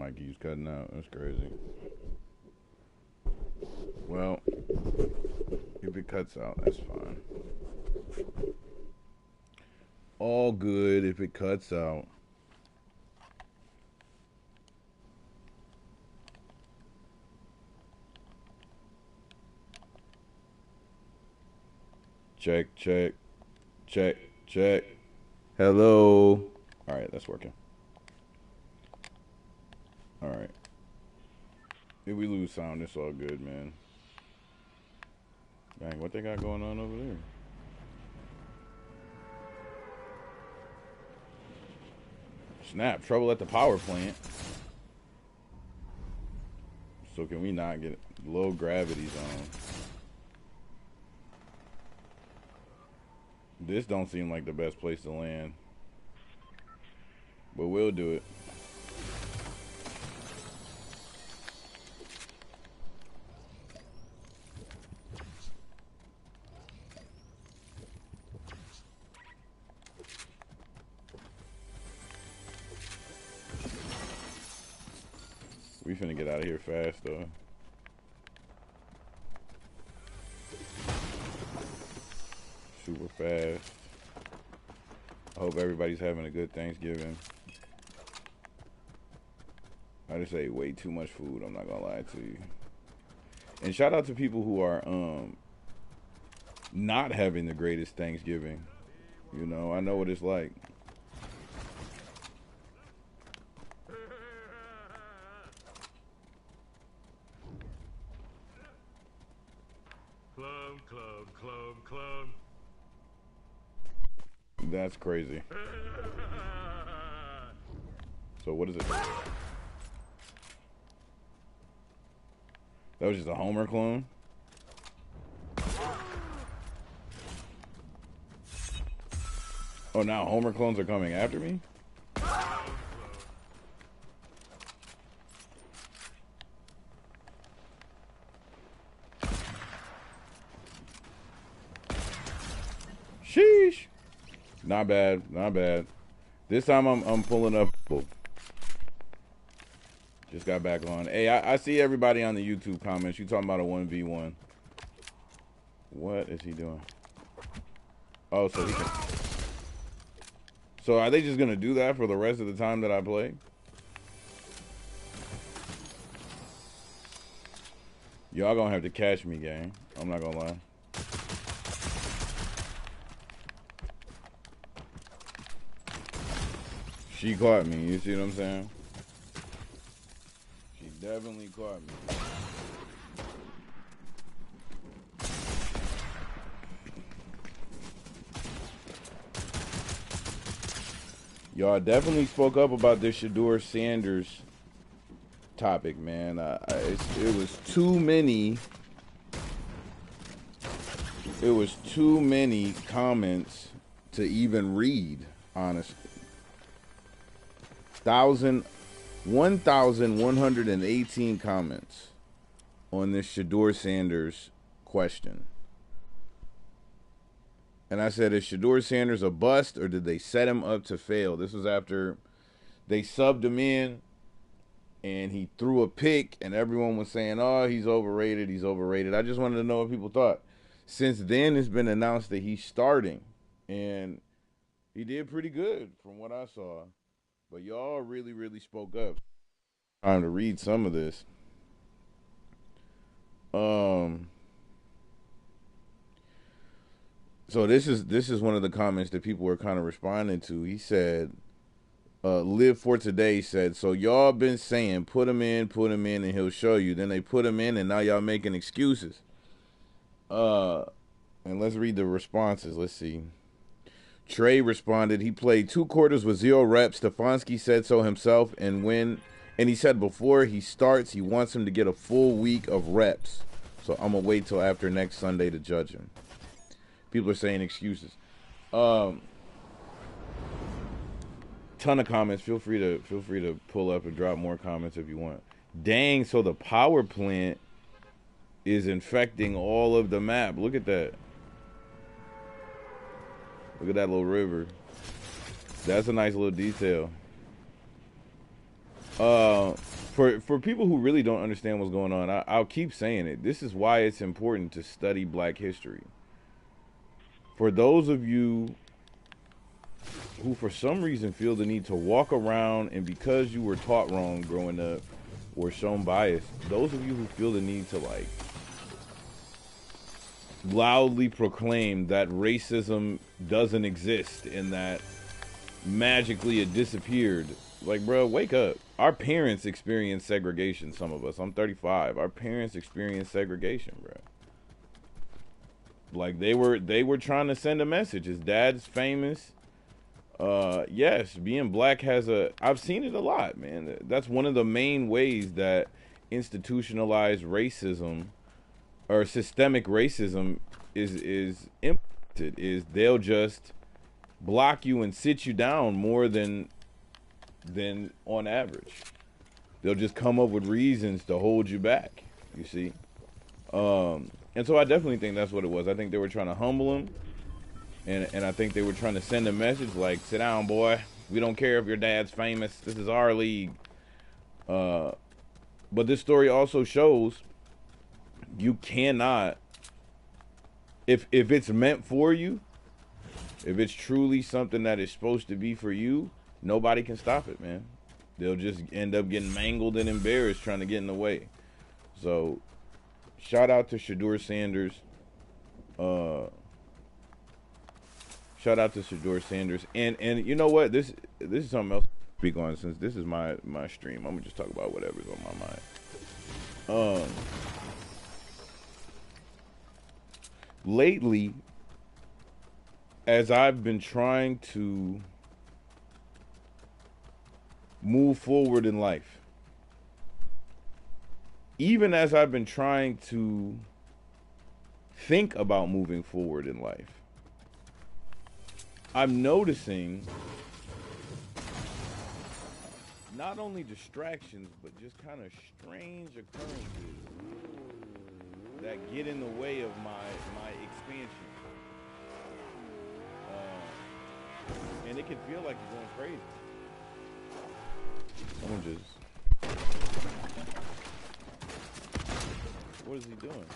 mic keeps cutting out. That's crazy. Well, if it cuts out, that's fine. All good if it cuts out. Check, check, check, check. Hello. All right, that's working. All right. If we lose sound, it's all good, man. Dang, what they got going on over there? Snap, trouble at the power plant. So can we not get low gravity zone? This don't seem like the best place to land. But we'll do it. We finna get out of here fast, though. Super fast. I hope everybody's having a good Thanksgiving. I just ate way too much food, I'm not gonna lie to you. And shout out to people who are not having the greatest Thanksgiving. You know, I know what it's like. Club. That's crazy. So what is it? That was just a Homer clone? Oh, now Homer clones are coming after me? Sheesh. Not bad, not bad. This time I'm pulling up. Just got back on. Hey, I see everybody on the YouTube comments. You talking about a 1v1. What is he doing? Oh, so he can... So are they just gonna do that for the rest of the time that I play? Y'all gonna have to catch me, gang. I'm not gonna lie. She caught me, you see what I'm saying? She definitely caught me. Y'all definitely spoke up about this Shador Sanders topic, man. It was too many. It was too many comments to even read, honestly. 1,118 comments on this Shador Sanders question. And I said, is Shador Sanders a bust or did they set him up to fail? This was after they subbed him in and he threw a pick and everyone was saying, oh, he's overrated, he's overrated. I just wanted to know what people thought. Since then, it's been announced that he's starting. And he did pretty good from what I saw. But y'all really, really spoke up. Time to read some of this. So this is one of the comments that people were kind of responding to. He said, Live for Today said, so y'all been saying put him in, and he'll show you. Then they put him in and now y'all making excuses. And let's read the responses. Let's see. Trey responded, he played 2 quarters with 0 reps. Stefanski said so himself, and he said before he starts, he wants him to get a full week of reps. So I'm gonna wait till after next Sunday to judge him. People are saying excuses. Ton of comments. Feel free to pull up and drop more comments if you want. Dang, so the power plant is infecting all of the map. Look at that. Look at that little river. That's a nice little detail. For people who really don't understand what's going on, I'll keep saying it. This is why it's important to study Black history. For those of you who for some reason feel the need to walk around and because you were taught wrong growing up or shown bias, those of you who feel the need to like loudly proclaim that racism doesn't exist and that magically it disappeared, like, bro, wake up. Our parents experienced segregation, some of us. I'm 35. Our parents experienced segregation, bro. Like they were trying to send a message. His dad's famous. Yes, being black has a, I've seen it a lot, man. That's one of the main ways that institutionalized racism or systemic racism is implemented, is they'll just block you and sit you down more than on average. They'll just come up with reasons to hold you back, you see. And so I definitely think that's what it was. I think they were trying to humble him. And I think they were trying to send a message like, sit down, boy. We don't care if your dad's famous. This is our league. But this story also shows you cannot, if it's meant for you, if it's truly something that is supposed to be for you, nobody can stop it, man. They'll just end up getting mangled and embarrassed trying to get in the way. So, shout out to Shedeur Sanders. Shout out to Shedeur Sanders. And you know what? This is something else to speak on since this is my stream. I'm gonna just talk about whatever's on my mind. Lately, as I've been trying to move forward in life, even as I've been trying to think about moving forward in life, I'm noticing not only distractions, but just kind of strange occurrences that get in the way of my expansion. And it can feel like you're going crazy. Someone just... What is he doing?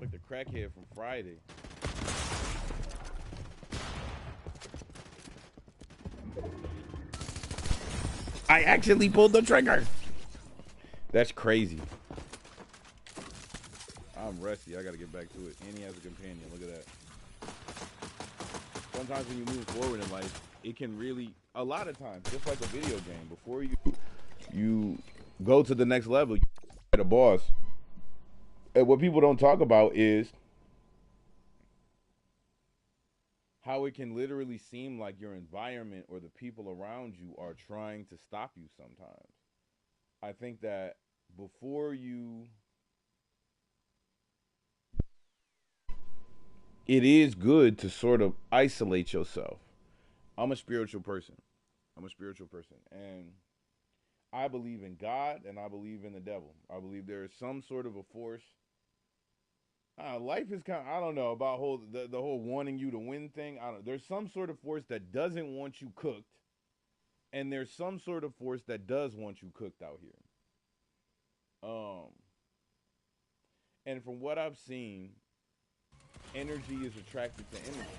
Like the crackhead from Friday. I actually pulled the trigger. That's crazy. I'm rusty. I gotta get back to it. And he has a companion. Look at that. Sometimes when you move forward in life, it can really, a lot of times, just like a video game, before you go to the next level, you fight a boss. And what people don't talk about is how it can literally seem like your environment or the people around you are trying to stop you sometimes. I think that before you, it is good to sort of isolate yourself. I'm a spiritual person. And I believe in God and I believe in the devil. I believe there is some sort of a force. Life is kind of, I don't know about the whole wanting you to win thing. I don't know. There's some sort of force that doesn't want you cooked, and there's some sort of force that does want you cooked out here. And from what I've seen, energy is attracted to energy.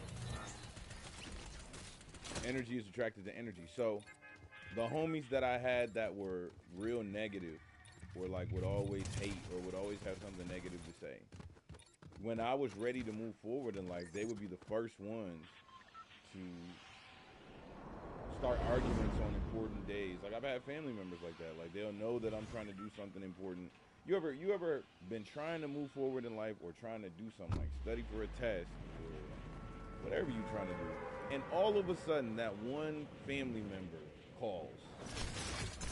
Energy is attracted to energy. So the homies that I had that were real negative, or like would always hate or would always have something negative to say, when I was ready to move forward in life, they would be the first ones to start arguments on important days. Like, I've had family members like that. Like, they'll know that I'm trying to do something important. You ever been trying to move forward in life or trying to do something like study for a test or whatever you're trying to do, and all of a sudden that one family member calls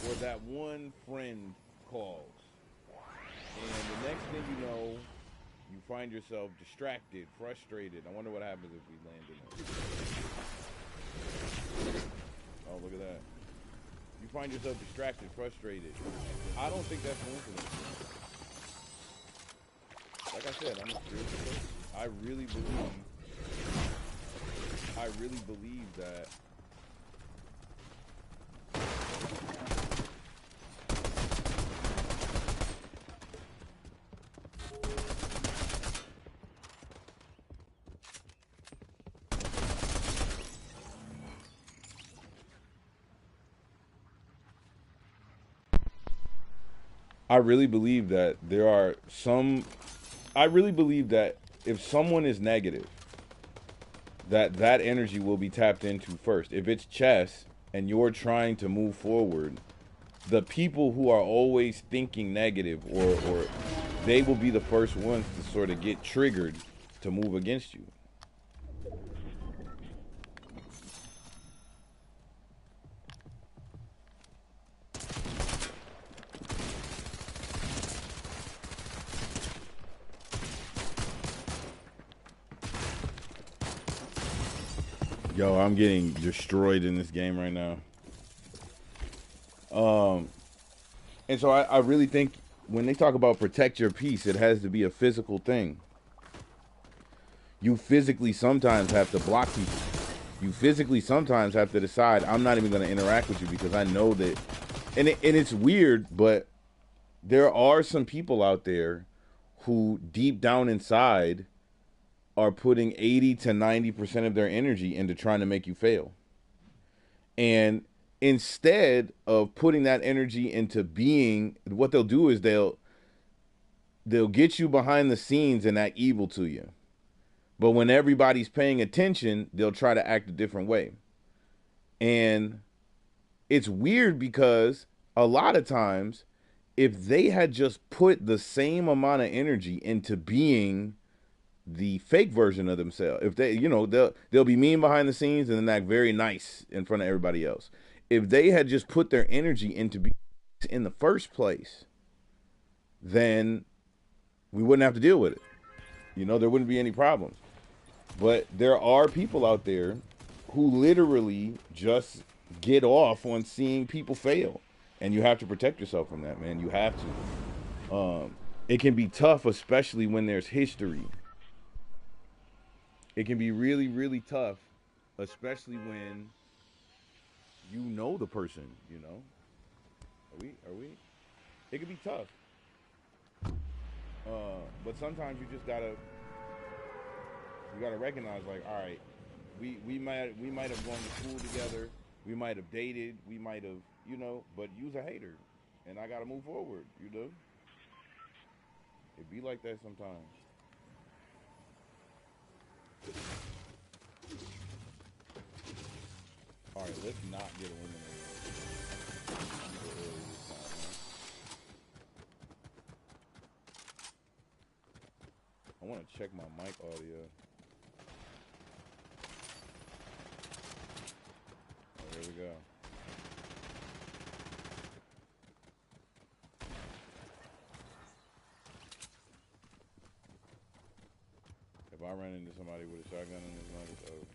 or that one friend calls, and the next thing you know, you find yourself distracted, frustrated. I wonder what happens if we land in it. Oh, look at that. You find yourself distracted, frustrated. I don't think that's coincidence. Like I said, I'm a spiritual person. I really believe I really believe that there are some. I really believe that if someone is negative, that energy will be tapped into first. If it's chess and you're trying to move forward, the people who are always thinking negative or they will be the first ones to sort of get triggered to move against you. Yo, I'm getting destroyed in this game right now. And so I really think when they talk about protect your peace, it has to be a physical thing. You physically sometimes have to block people. You physically sometimes have to decide, I'm not even going to interact with you because I know that. And it's weird, but there are some people out there who deep down inside are putting 80 to 90% of their energy into trying to make you fail. And instead of putting that energy into being, what they'll do is they'll get you behind the scenes and act evil to you. But when everybody's paying attention, they'll try to act a different way. And it's weird because a lot of times, if they had just put the same amount of energy into being the fake version of themselves, if they, they'll be mean behind the scenes and then act very nice in front of everybody else. If they had just put their energy into being in the first place, then we wouldn't have to deal with it. There wouldn't be any problems. But there are people out there who literally just get off on seeing people fail. And you have to protect yourself from that, man. You have to. It can be tough, especially when there's history. It can be really, really tough, especially when you know the person, Are we? It can be tough. But sometimes you gotta recognize, like, all right, we might have gone to school together, we might have dated, we might have, but you's a hater, and I gotta move forward. It be like that sometimes. All right, let's not get eliminated. I want to check my mic audio. Oh, there we go. If I run into somebody with a shotgun in his mouth, it's over.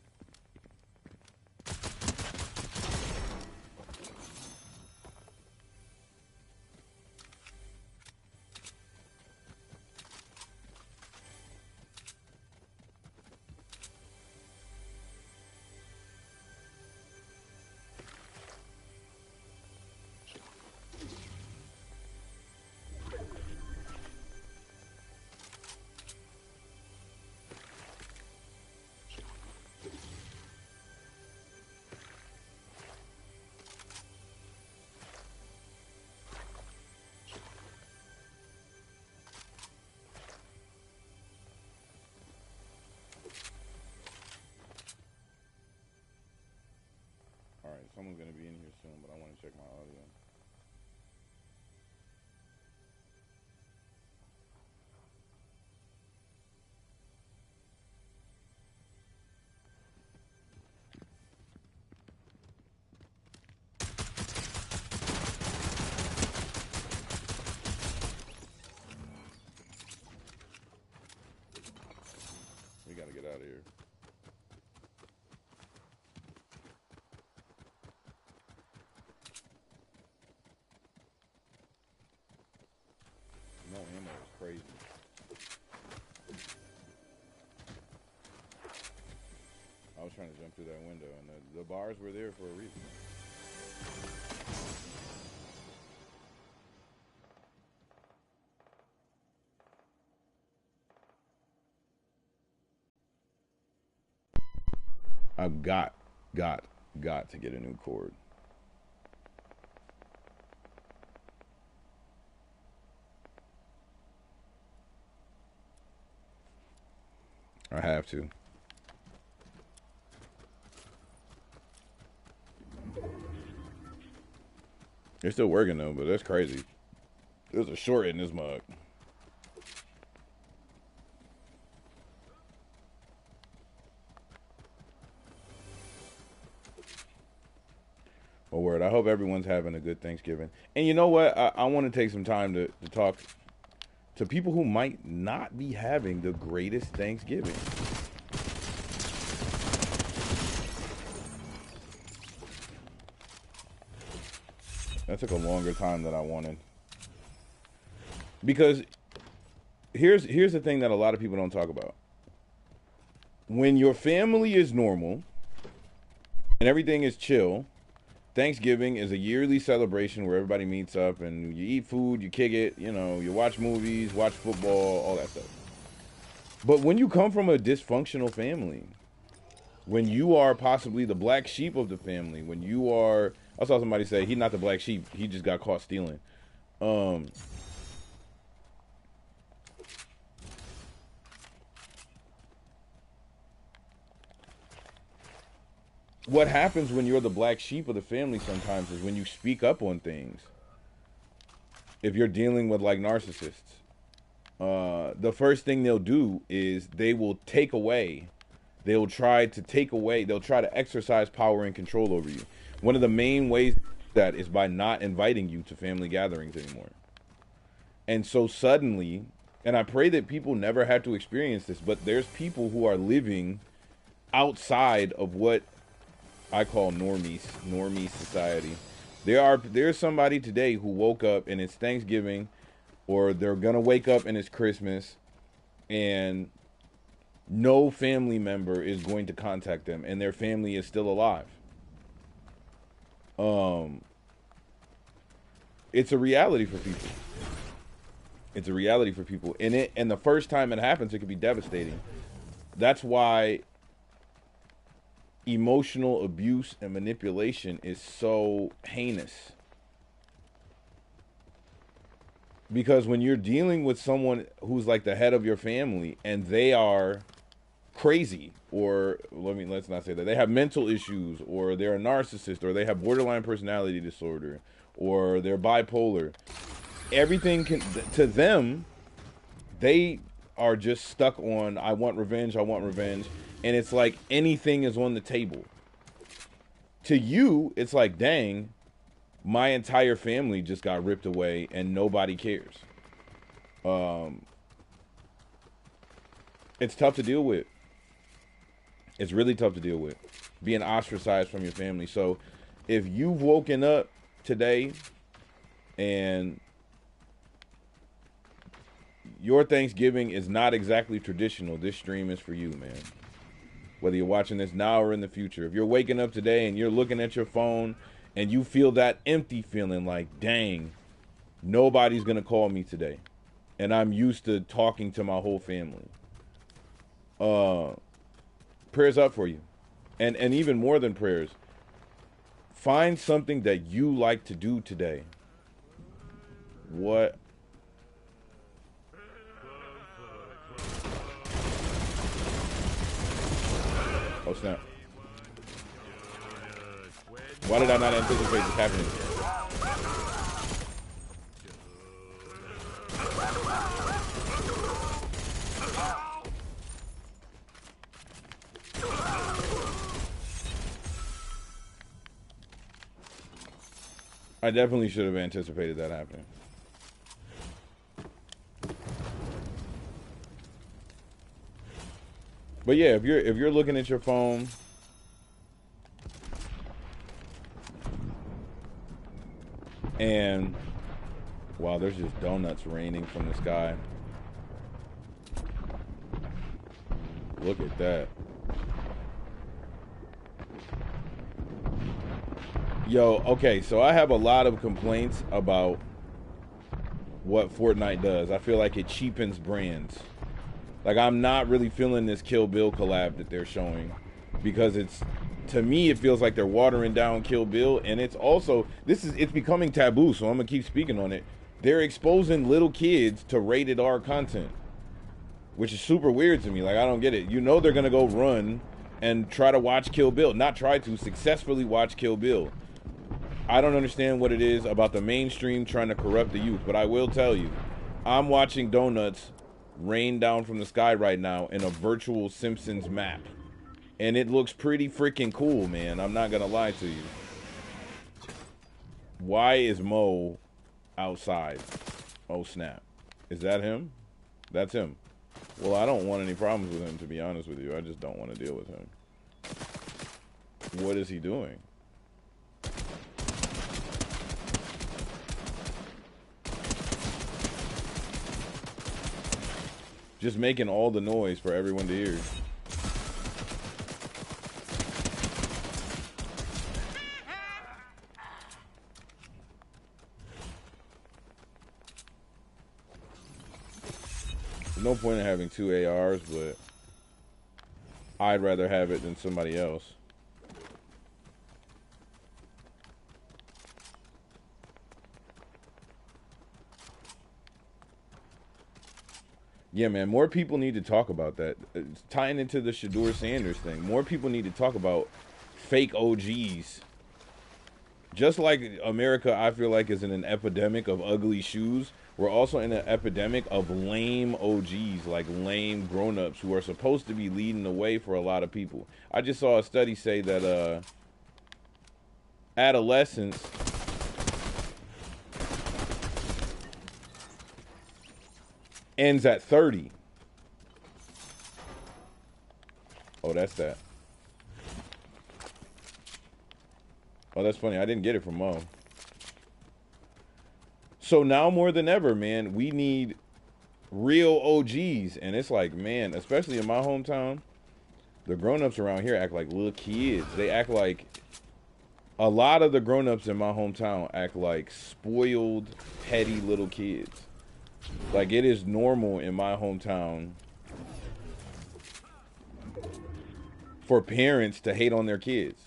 All right, someone's gonna be in here soon, but I want to check my audio. We gotta get out of here. No ammo is crazy. I was trying to jump to through that window, and the bars were there for a reason. I've got to get a new cord. I have to. They're still working though, but that's crazy. There's a short in this mug. Oh, word. I hope everyone's having a good Thanksgiving. And you know what? I want to take some time to talk to people who might not be having the greatest Thanksgiving. That took a longer time than I wanted. Because here's the thing that a lot of people don't talk about. When your family is normal and everything is chill, Thanksgiving is a yearly celebration where everybody meets up and you eat food, you kick it, you know, you watch movies, watch football, all that stuff. But when you come from a dysfunctional family, when you are possibly the black sheep of the family, when you are, I saw somebody say he's not the black sheep, he just got caught stealing. What happens when you're the black sheep of the family sometimes is when you speak up on things. If you're dealing with like narcissists, the first thing they'll do is they will take away. They'll try to exercise power and control over you. One of the main ways that is by not inviting you to family gatherings anymore. And so suddenly, and I pray that people never have to experience this, but there's people who are living outside of what I call normie society. There's somebody today who woke up and it's Thanksgiving, or they're gonna wake up and it's Christmas, and no family member is going to contact them, and their family is still alive. It's a reality for people. It's a reality for people, and the first time it happens, it can be devastating. That's why emotional abuse and manipulation is so heinous. Because when you're dealing with someone who's like the head of your family and they are crazy, or let's not say that, they have mental issues, or they're a narcissist, or they have borderline personality disorder, or they're bipolar, everything to them, they are just stuck on I want revenge, and it's like anything is on the table. To you, it's like, dang, my entire family just got ripped away and nobody cares. It's tough to deal with. It's really tough to deal with, being ostracized from your family. So if you've woken up today and your Thanksgiving is not exactly traditional, this stream is for you, man. Whether you're watching this now or in the future. If you're waking up today and you're looking at your phone and you feel that empty feeling like, dang, nobody's going to call me today, and I'm used to talking to my whole family, prayers up for you. And even more than prayers, find something that you like to do today. What? Oh, snap. Why did I not anticipate this happening? I definitely should have anticipated that happening. But yeah, if you're looking at your phone and wow, there's just donuts raining from the sky. Look at that. Yo, okay, so I have a lot of complaints about what Fortnite does. I feel like it cheapens brands. Like, I'm not really feeling this Kill Bill collab that they're showing, because it's, to me, it feels like they're watering down Kill Bill, and it's also, it's becoming taboo, so I'm gonna keep speaking on it. They're exposing little kids to rated R content, which is super weird to me. Like, I don't get it. You know they're gonna go run and try to watch Kill Bill. Not try to, successfully watch Kill Bill. I don't understand what it is about the mainstream trying to corrupt the youth, but I will tell you, I'm watching donuts rain down from the sky right now in a virtual Simpsons map. And it looks pretty freaking cool, man. I'm not gonna lie to you. Why is Mo outside? Oh, snap. Is that him? That's him. Well, I don't want any problems with him, to be honest with you. I just don't want to deal with him. What is he doing? Just making all the noise for everyone to hear. There's no point in having two ARs, but I'd rather have it than somebody else. Yeah, man, more people need to talk about that. It's tying into the Shador Sanders thing. More people need to talk about fake OGs. Just like America, I feel like, is in an epidemic of ugly shoes, we're also in an epidemic of lame OGs, like lame grown-ups who are supposed to be leading the way for a lot of people. I just saw a study say that adolescence ends at 30. Oh, that's that. Oh, that's funny. I didn't get it from Mo. So now more than ever, man, we need real OGs. And it's like, man, especially in my hometown, the grown-ups around here act like little kids. They act like, a lot of the grown-ups in my hometown act like spoiled, petty little kids. Like, it is normal in my hometown for parents to hate on their kids.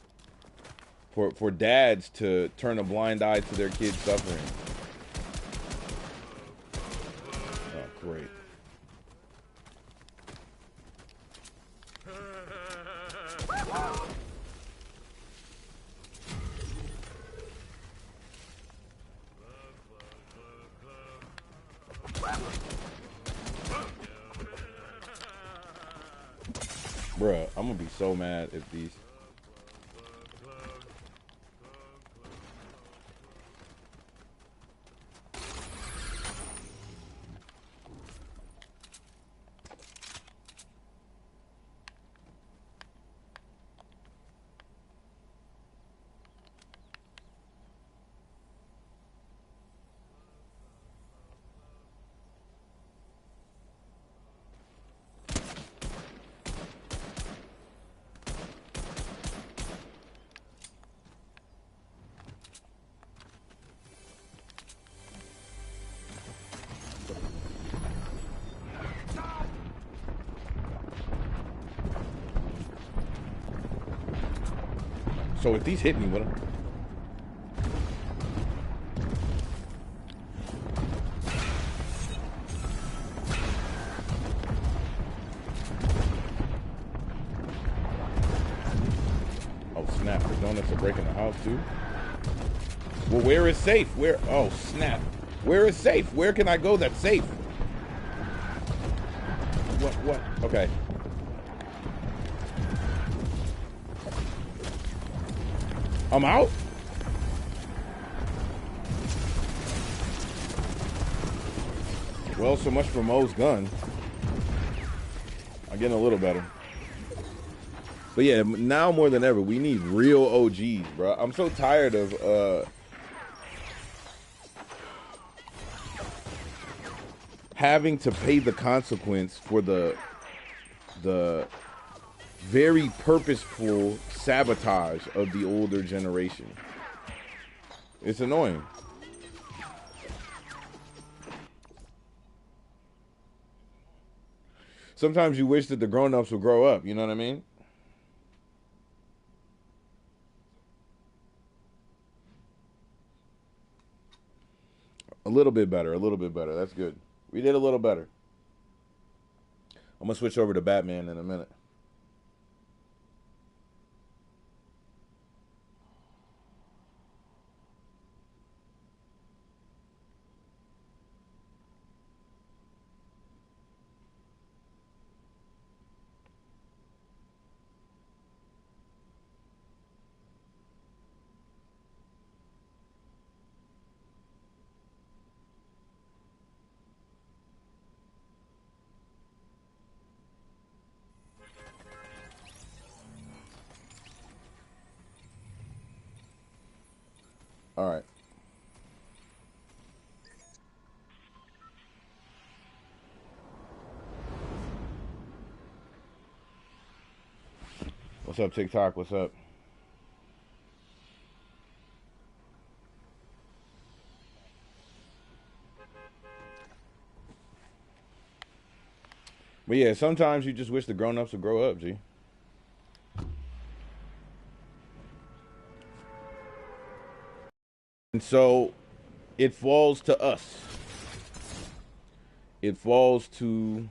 For dads to turn a blind eye to their kids suffering. Oh, great. Bruh, I'm gonna be so mad if these... So if these hit me, what? Oh snap! The donuts are breaking the house too. Well, where is safe? Where? Oh snap! Where is safe? Where can I go that's safe? What? Okay. I'm out? Well, so much for Mo's gun. I'm getting a little better. But yeah, now more than ever, we need real OGs, bro. I'm so tired of having to pay the consequence for the very purposeful sabotage of the older generation. It's annoying. Sometimes you wish that the grown-ups would grow up, you know what I mean? A little bit better, a little bit better. That's good. We did a little better. I'm gonna switch over to Batman in a minute. All right. What's up, TikTok? What's up? But yeah, sometimes you just wish the grown-ups would grow up, G. And so it falls to us. It falls to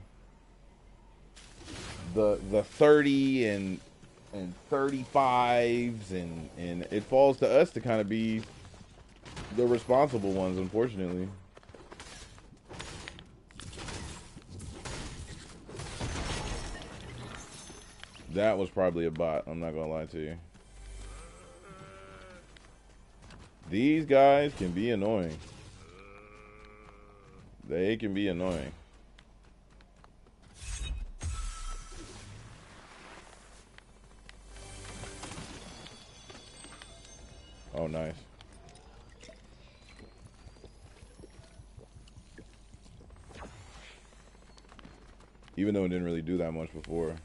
the 30 and 35s and it falls to us to kind of be the responsible ones, unfortunately. That was probably a bot, I'm not gonna lie to you. These guys can be annoying. They can be annoying. Oh, nice. Even though it didn't really do that much before.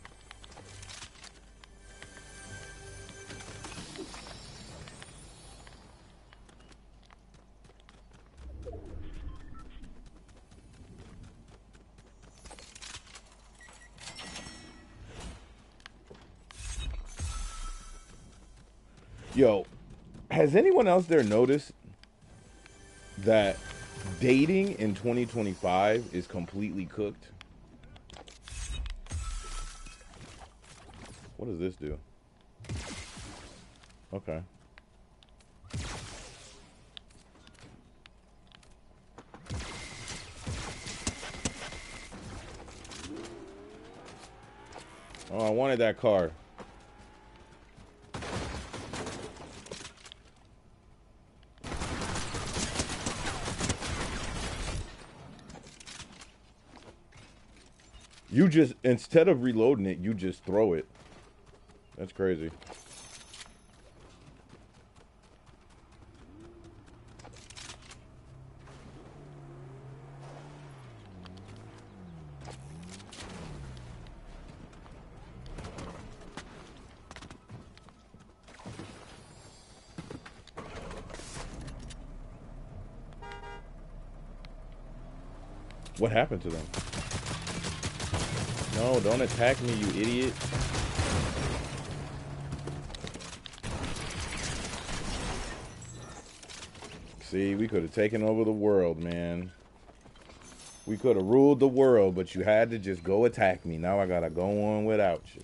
Yo, has anyone else there noticed that dating in 2025 is completely cooked? What does this do? Okay. Oh, I wanted that car. You just, instead of reloading it, you just throw it. That's crazy. What happened to them? No, don't attack me, you idiot. See, we could have taken over the world, man. We could have ruled the world, but you had to just go attack me. Now I gotta go on without you.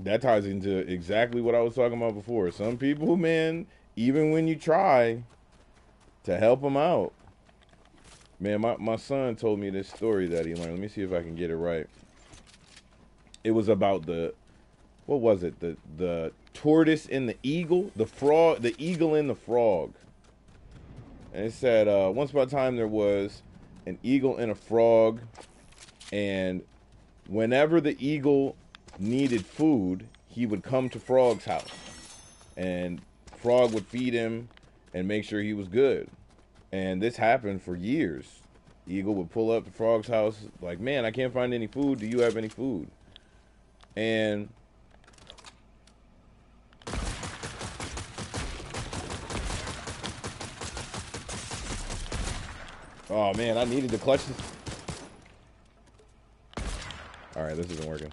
That ties into exactly what I was talking about before. Some people, man, even when you try to help them out. Man, my son told me this story that he learned. Let me see if I can get it right. It was about what was it? The tortoise and the eagle? The frog, the eagle and the frog. And it said, once upon a time there was an eagle and a frog, and whenever the eagle needed food, he would come to Frog's house. And Frog would feed him and make sure he was good. And this happened for years. Eagle would pull up to Frog's house like, man, I can't find any food. Do you have any food? And Oh man, I needed to clutch this. All right, this isn't working.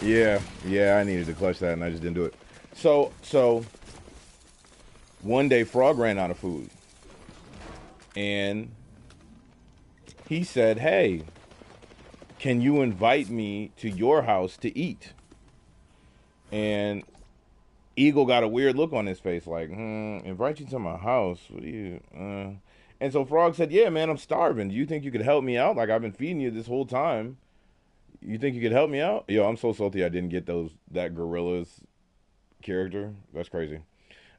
Yeah, I needed to clutch that, and I just didn't do it. So one day, Frog ran out of food, and he said, "Hey, can you invite me to your house to eat?" And Eagle got a weird look on his face, like, invite you to my house? What do you? And so Frog said, "Yeah, man, I'm starving. Do you think you could help me out? Like, I've been feeding you this whole time. You think you could help me out?" Yo, I'm so salty I didn't get that gorilla's character. That's crazy.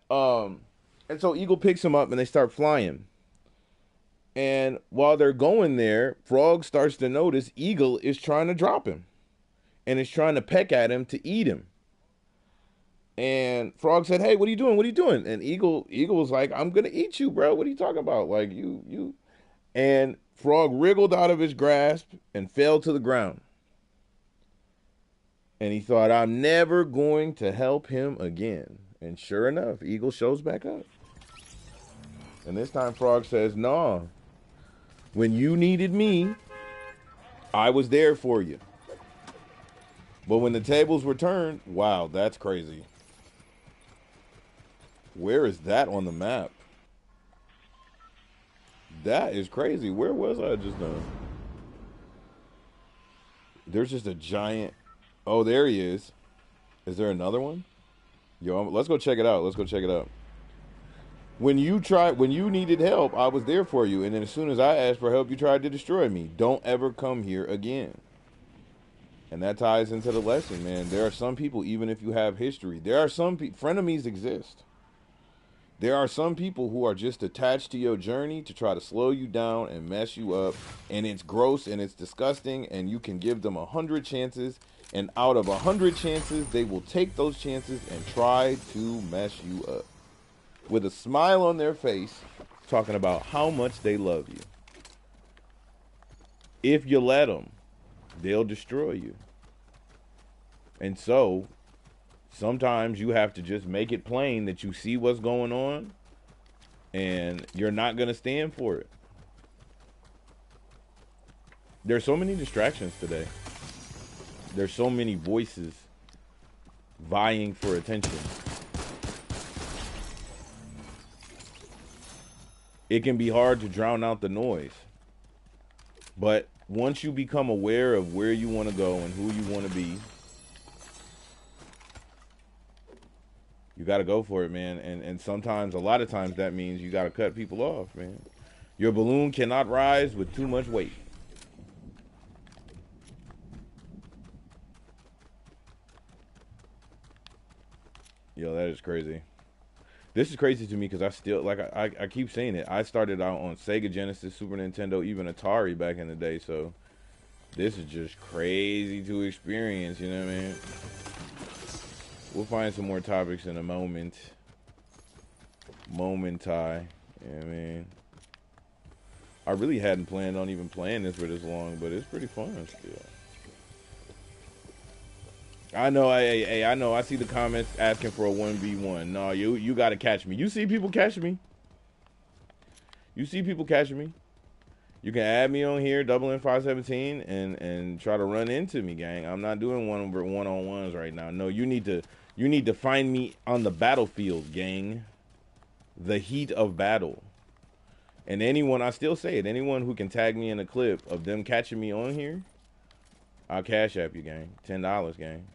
Um, and so Eagle picks him up and they start flying. And while they're going there, Frog starts to notice Eagle is trying to drop him and is trying to peck at him to eat him. And Frog said, "Hey, what are you doing? What are you doing?" And Eagle was like, "I'm gonna eat you, bro. What are you talking about? Like you." And Frog wriggled out of his grasp and fell to the ground. And he thought, "I'm never going to help him again." And sure enough, Eagle shows back up. And this time Frog says, "Nah, when you needed me, I was there for you. But when the tables were turned, wow, that's crazy. Where is that on the map? That is crazy. Where was I just now? There's just a giant. Oh, there he is. Is there another one? Yo, let's go check it out. Let's go check it out. When you needed help, I was there for you. And then as soon as I asked for help, you tried to destroy me. Don't ever come here again. And that ties into the lesson, man. There are some people, even if you have history, there are some frenemies exist. There are some people who are just attached to your journey to try to slow you down and mess you up. And it's gross and it's disgusting. And you can give them 100 chances. And out of 100 chances, they will take those chances and try to mess you up. With a smile on their face, talking about how much they love you. If you let them, they'll destroy you. And so, sometimes you have to just make it plain that you see what's going on and you're not going to stand for it. There's so many distractions today. There's so many voices vying for attention. It can be hard to drown out the noise. But once you become aware of where you want to go and who you want to be, you got to go for it, man. And sometimes, a lot of times, that means you got to cut people off, man. Your balloon cannot rise with too much weight. Yo, that is crazy. This is crazy to me because I still, like, I keep saying it. I started out on Sega Genesis, Super Nintendo, even Atari back in the day. So this is just crazy to experience, you know what I mean? We'll find some more topics in a moment. Moment, you know what I mean? I really hadn't planned on even playing this for this long, but it's pretty fun still. I know, I know. I see the comments asking for a 1v1. No, you got to catch me. You see people catching me? You see people catching me? You can add me on here, double in 517, and try to run into me, gang. I'm not doing one-on-ones right now. No, you need to find me on the battlefield, gang. The heat of battle. And anyone, I still say it, anyone who can tag me in a clip of them catching me on here, I'll cash app you, gang. $10, gang.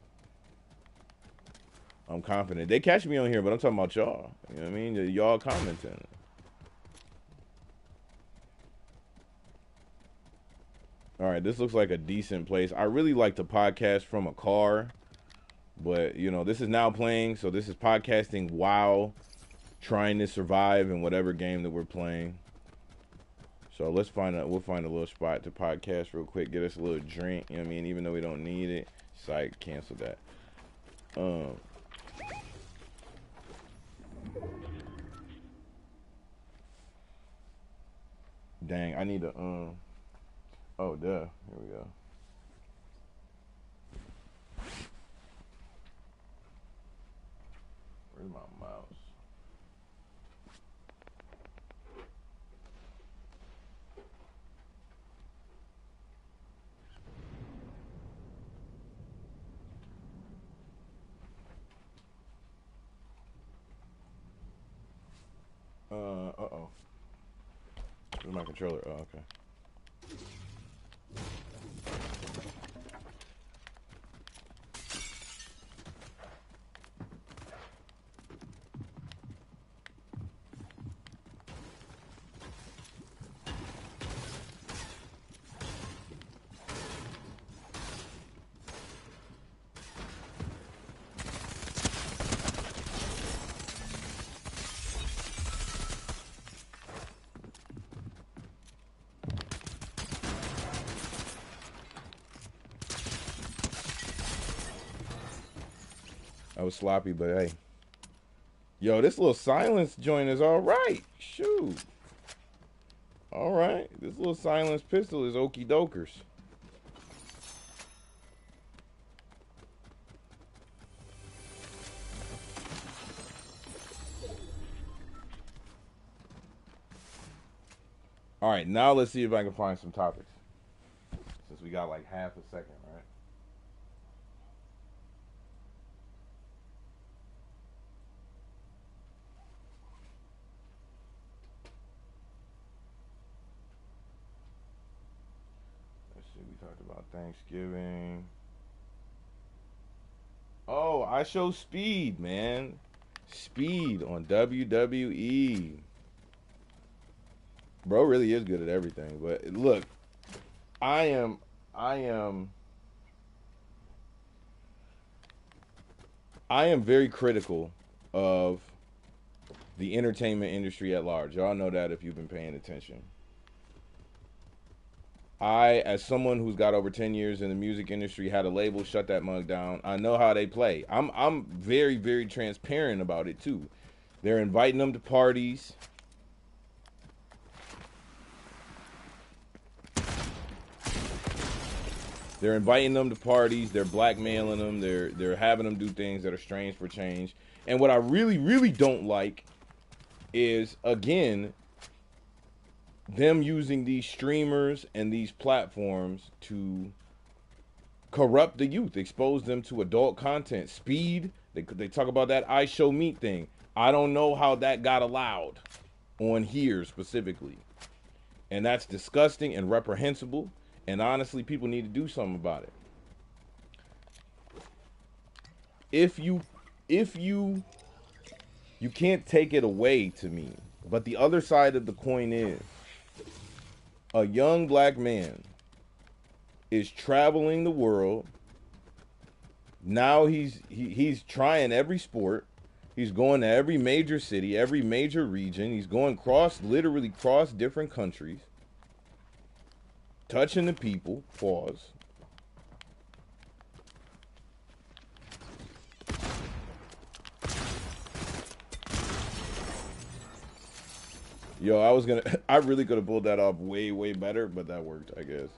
I'm confident. They catch me on here, but I'm talking about y'all. You know what I mean? Y'all commenting. All right, this looks like a decent place. I really like to podcast from a car, but, you know, this is now playing, so this is podcasting while trying to survive in whatever game that we're playing. So we'll find a little spot to podcast real quick, get us a little drink, you know what I mean? Even though we don't need it. Psych, cancel that. Dang, I need to, oh, duh. Here we go. Where's my mouse? Uh-oh. Where's my controller? Oh, okay. I was sloppy, but hey. Yo, this little silence joint is all right. Shoot. All right. This little silence pistol is okie dokers. All right, now let's see if I can find some topics. Since we got like half a second, right? Let's see, we talked about Thanksgiving. Oh, I show Speed, man. Speed on WWE. Bro really is good at everything. But look, I am I am I am very critical of the entertainment industry at large. Y'all know that if you've been paying attention. As someone who's got over 10 years in the music industry, had a label, shut that mug down. I know how they play. I'm very, very transparent about it too. They're inviting them to parties. They're inviting them to parties. They're blackmailing them. They're having them do things that are strange for change. And what I really, really don't like is, again, them using these streamers and these platforms to corrupt the youth, expose them to adult content. Speed, they talk about that I Show Meat thing. I don't know how that got allowed on here specifically. And that's disgusting and reprehensible. And honestly, people need to do something about it. If you can't take it away to me. But the other side of the coin is a young black man is traveling the world. Now he's trying every sport. He's going to every major city, every major region. He's going literally cross different countries. Touching the people. Pause. Yo, I really could have pulled that off way, way better, but that worked, I guess.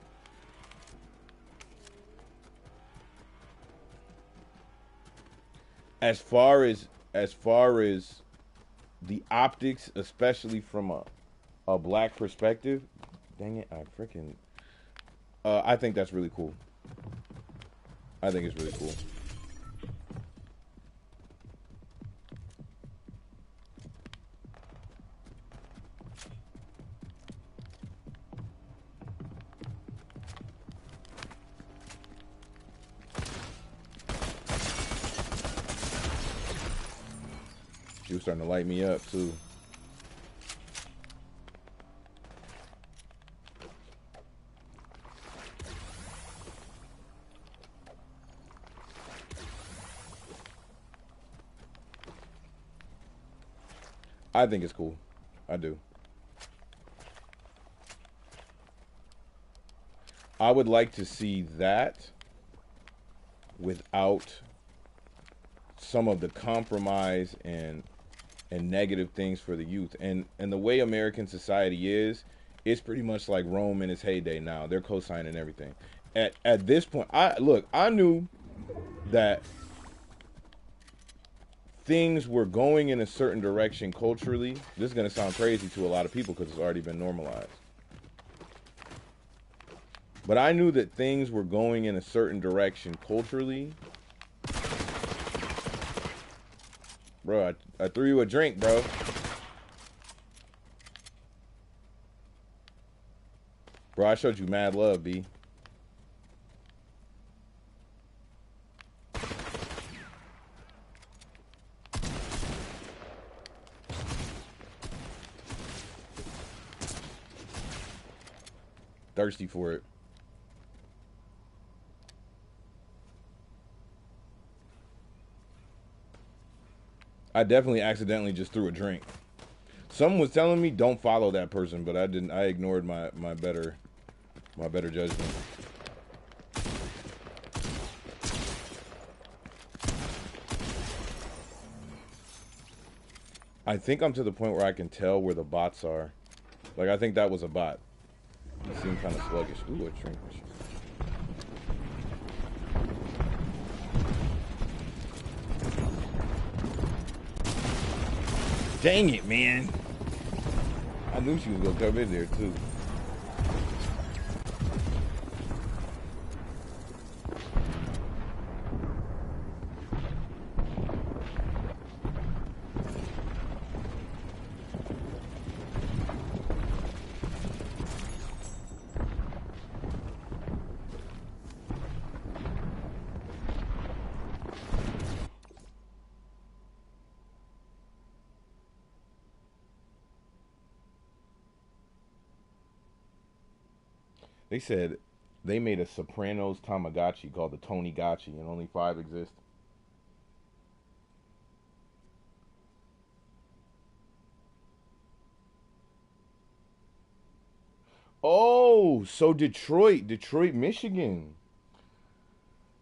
As far as the optics, especially from a black perspective, dang it, I think that's really cool. I think it's really cool. She was starting to light me up too. I think it's cool. I do. I would like to see that without some of the compromise and negative things for the youth. And the way American society is, it's pretty much like Rome in its heyday now. They're co-signing everything. At this point, I knew that things were going in a certain direction culturally. This is going to sound crazy to a lot of people because it's already been normalized. But I knew that things were going in a certain direction culturally. Bro, I threw you a drink, bro. Bro, I showed you mad love, B. Thirsty for it. I definitely accidentally just threw a drink. Someone was telling me don't follow that person, but I didn't. I ignored my better judgment. I think I'm to the point where I can tell where the bots are. Like, I think that was a bot. It seemed kind of sluggish. Ooh, a drink machine. Dang it, man. I knew she was going to come in there, too. They said they made a Sopranos Tamagotchi called the Tony Gotchi, and only 5 exist. Oh, so Detroit, Michigan.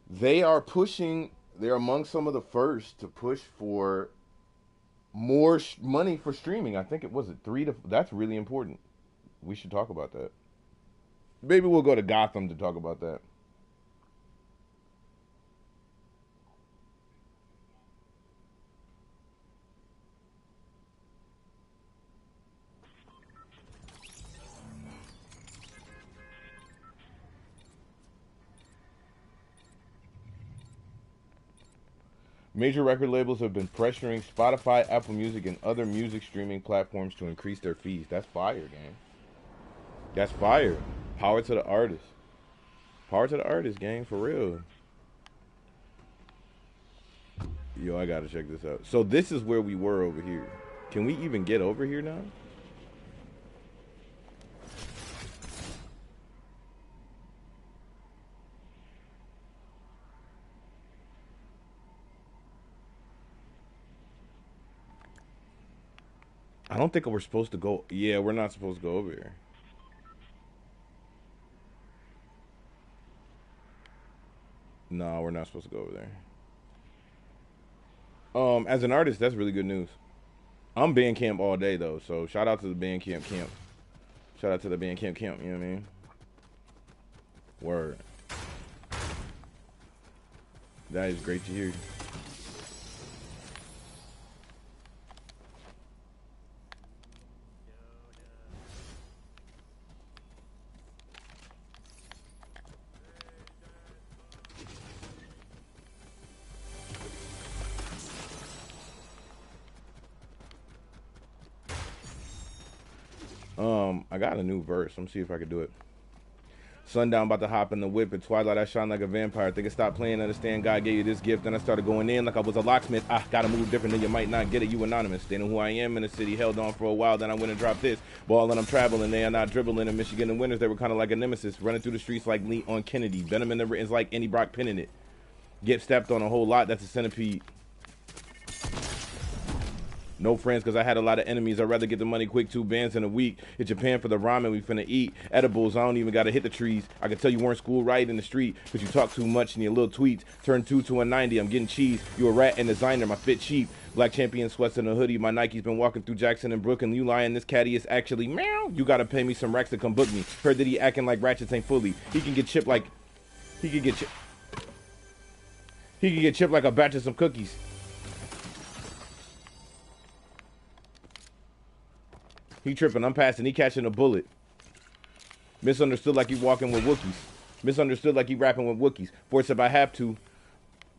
They are pushing, they're among some of the first to push for more money for streaming. I think it was 3 to, that's really important. We should talk about that. Maybe we'll go to Gotham to talk about that. Major record labels have been pressuring Spotify, Apple Music, and other music streaming platforms to increase their fees. That's fire, gang. That's fire. Power to the artist. Power to the artist, gang, for real. Yo, I gotta check this out. So this is where we were over here. Can we even get over here now? I don't think we're supposed to go. Yeah, we're not supposed to go over here. No, we're not supposed to go over there. As an artist, that's really good news. I'm Bandcamp all day though, so shout out to the Bandcamp camp. Shout out to the Bandcamp camp. You know what I mean? Word. That is great to hear. I got a new verse. Let me see if I can do it. Sundown about to hop in the whip. At twilight, I shine like a vampire. Think I stopped playing, understand God gave you this gift. Then I started going in like I was a locksmith. I gotta move different than you might not get it. You anonymous. They know who I am in the city. Held on for a while. Then I went and dropped this. Ball and I'm traveling. They are not dribbling. In Michigan and winters, they were kind of like a nemesis. Running through the streets like Lee on Kennedy. Venom in the written's like any Brock pinning it. Get stepped on a whole lot. That's a centipede. No friends, cause I had a lot of enemies. I'd rather get the money quick, 2 bands in a week. Hit Japan for the ramen we finna eat. Edibles, I don't even gotta hit the trees. I can tell you weren't school right in the street, cause you talk too much in your little tweets. Turn 2 to a 90, I'm getting cheese. You a rat and designer, my fit cheap. Black champion sweats in a hoodie. My Nike's been walking through Jackson and Brooklyn. You lying, this caddy is actually meow. You gotta pay me some racks to come book me. Heard that he acting like ratchets ain't fully. He can get chipped like he can get chipped like a batch of some cookies. He tripping, I'm passing, he catching a bullet. Misunderstood like he walking with Wookiees. Misunderstood like he rapping with Wookiees. Force if I have to,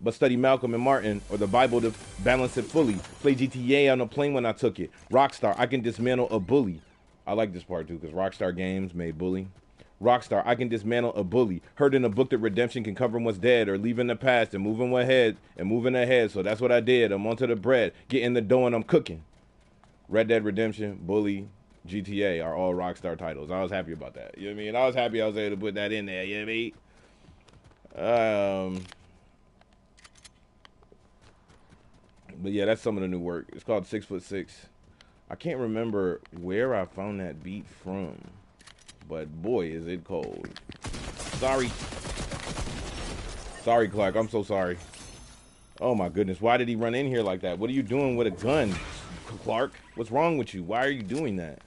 but study Malcolm and Martin or the Bible to balance it fully. Play GTA on a plane when I took it. Rockstar, I can dismantle a bully. I like this part too, because Rockstar Games made Bully. Rockstar, I can dismantle a bully. Heard in a book that redemption can cover what's dead or leaving the past and moving ahead. So that's what I did. I'm onto the bread, getting the dough and I'm cooking. Red Dead Redemption, Bully, GTA are all Rockstar titles. I was happy about that. You know what I mean? I was happy I was able to put that in there. You know what I mean? But yeah, that's some of the new work. It's called 6'6". I can't remember where I found that beat from, but boy, is it cold. Sorry, Clark. I'm so sorry. Oh my goodness, why did he run in here like that? What are you doing with a gun, Clark? What's wrong with you? Why are you doing that?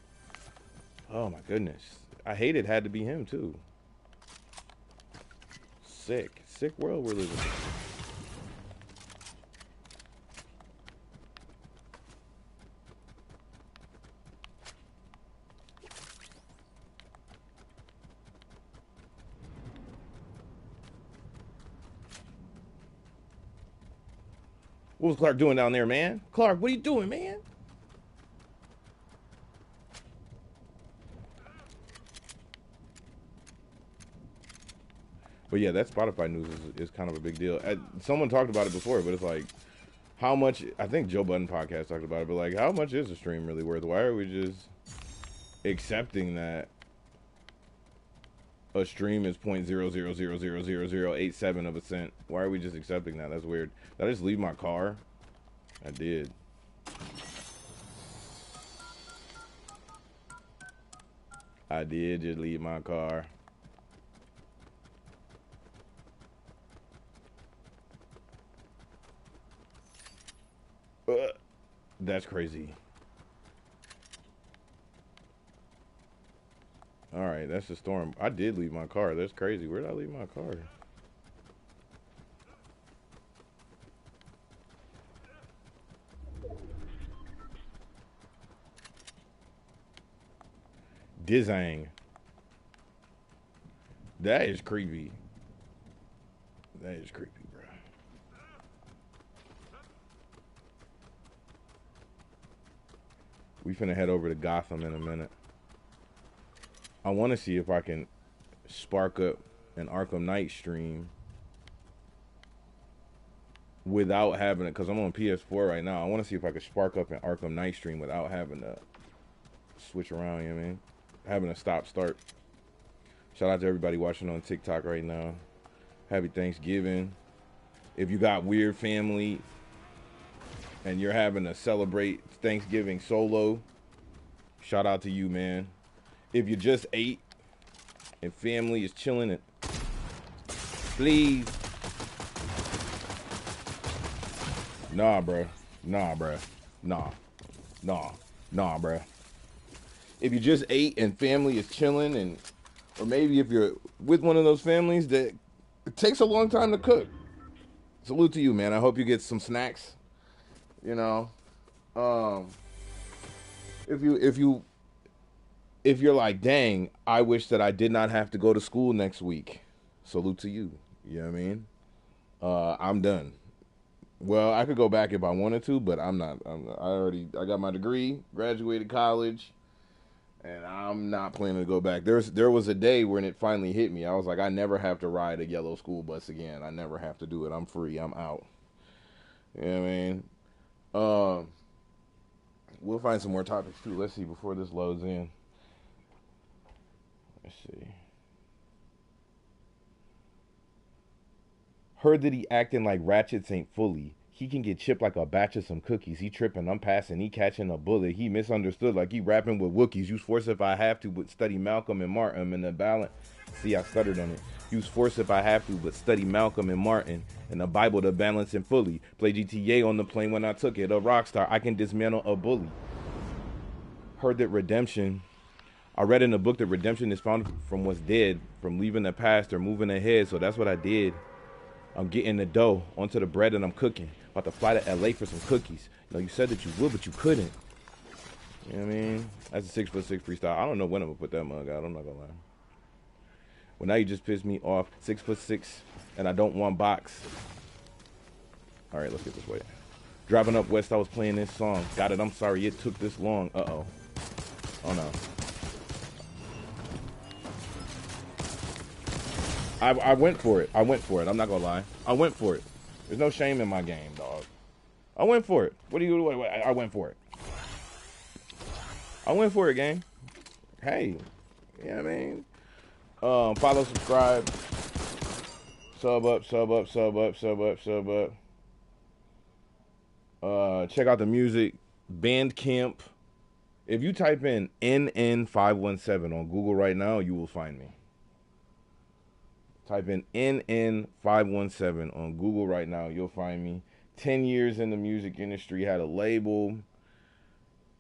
Oh my goodness, I hate it. Had to be him too. Sick world we're living in. What was Clark doing down there, man? Clark, what are you doing, man? But yeah, that Spotify news is kind of a big deal. Someone talked about it before, but it's like, how much, I think Joe Budden podcast talked about it, but like, how much is a stream really worth? Why are we just accepting that a stream is 0.00000087 of a cent? Why are we just accepting that? That's weird. Did I just leave my car? I did. I did just leave my car. That's crazy. All right, that's the storm. I did leave my car. That's crazy. Where did I leave my car? Dizang. That is creepy. That is creepy, bro. We finna head over to Gotham in a minute. I want to see if I can spark up an Arkham Knight stream without having it, because I'm on PS4 right now. I want to see if I can spark up an Arkham Knight stream without having to switch around, you know what I mean? Having a stop-start. Shout out to everybody watching on TikTok right now. Happy Thanksgiving. If you got weird family and you're having to celebrate Thanksgiving solo, shout out to you, man. If you just ate and family is chilling, and please. Nah, bruh. Nah, bruh. If you just ate and family is chilling, and or maybe if you're with one of those families that it takes a long time to cook, salute to you, man. I hope you get some snacks. You know, if you're like, dang, I wish that I did not have to go to school next week, salute to you. You know what I mean? I'm done. Well, I could go back if I wanted to, but I'm not. I got my degree, graduated college, and I'm not planning to go back. There was a day when it finally hit me. I was like, I never have to ride a yellow school bus again. I never have to do it. I'm free. I'm out. You know what I mean? We'll find some more topics too. Let's see before this loads in. Let's see. Heard that he acting like Ratchets ain't fully. He can get chipped like a batch of some cookies. He tripping, I'm passing, he catching a bullet. He misunderstood like he rapping with Wookiees. Use force if I have to, but study Malcolm and Martin and the balance. See, I stuttered on it. Use force if I have to, but study Malcolm and Martin and the Bible to balance him fully. Play GTA on the plane when I took it. A rock star, I can dismantle a bully. Heard that redemption. I read in the book that redemption is found from what's dead, from leaving the past or moving ahead. So that's what I did. I'm getting the dough onto the bread and I'm cooking. About to fly to LA for some cookies. You know, you said that you would, but you couldn't. You know what I mean? That's a 6'6" freestyle. I don't know when I'm gonna put that mug out. I'm not gonna lie. Well, now you just pissed me off. 6'6", and I don't want box. All right, let's get this way. Driving up west, I was playing this song. Got it. I'm sorry it took this long. Uh-oh. Oh no. I went for it. I went for it. I'm not gonna lie. I went for it. There's no shame in my game, dog. I went for it. What do you? What, I went for it. I went for it, gang. Hey, you know what I mean? Follow, subscribe, sub up, sub up, sub up, sub up, sub up. Check out the music, Bandcamp. If you type in NN517 on Google right now, you will find me. Type in NN517 on Google right now, you'll find me. 10 years in the music industry, had a label,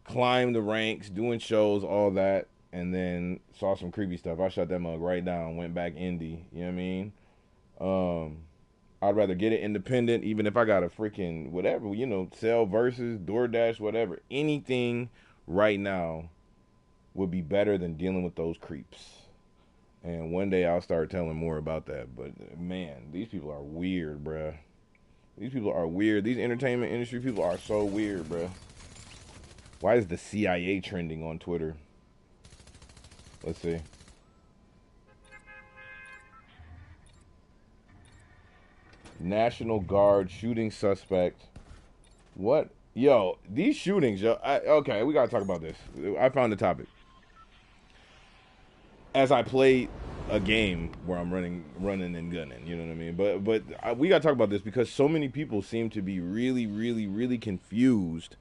climbed the ranks, doing shows, all that, and then saw some creepy stuff. I shut that mug right down, went back indie, you know what I mean? I'd rather get it independent, even if I got a freaking whatever, you know, sell versus DoorDash, whatever. Anything right now would be better than dealing with those creeps. And one day I'll start telling more about that. But man, these people are weird, bruh. These people are weird. These entertainment industry people are so weird, bruh. Why is the CIA trending on Twitter? Let's see. National Guard shooting suspect. What? Yo, these shootings, yo. Okay, we gotta talk about this. I found the topic. As I play a game where I'm running and gunning, you know what I mean? But we gotta talk about this because so many people seem to be really confused,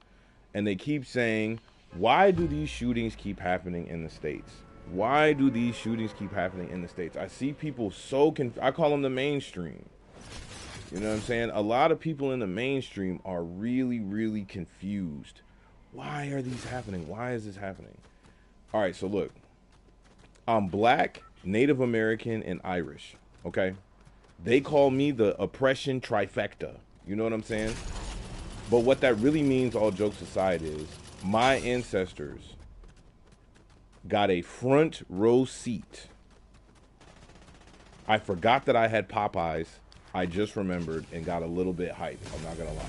and they keep saying, why do these shootings keep happening in the States? Why do these shootings keep happening in the States? I see people so I call them the mainstream. You know what I'm saying? A lot of people in the mainstream are really confused. Why are these happening? Why is this happening? All right, so look. I'm black, Native American, and Irish, okay? They call me the oppression trifecta. You know what I'm saying? But what that really means, all jokes aside, is my ancestors got a front row seat. I forgot that I had Popeyes. I just remembered and got a little bit hyped. I'm not gonna lie.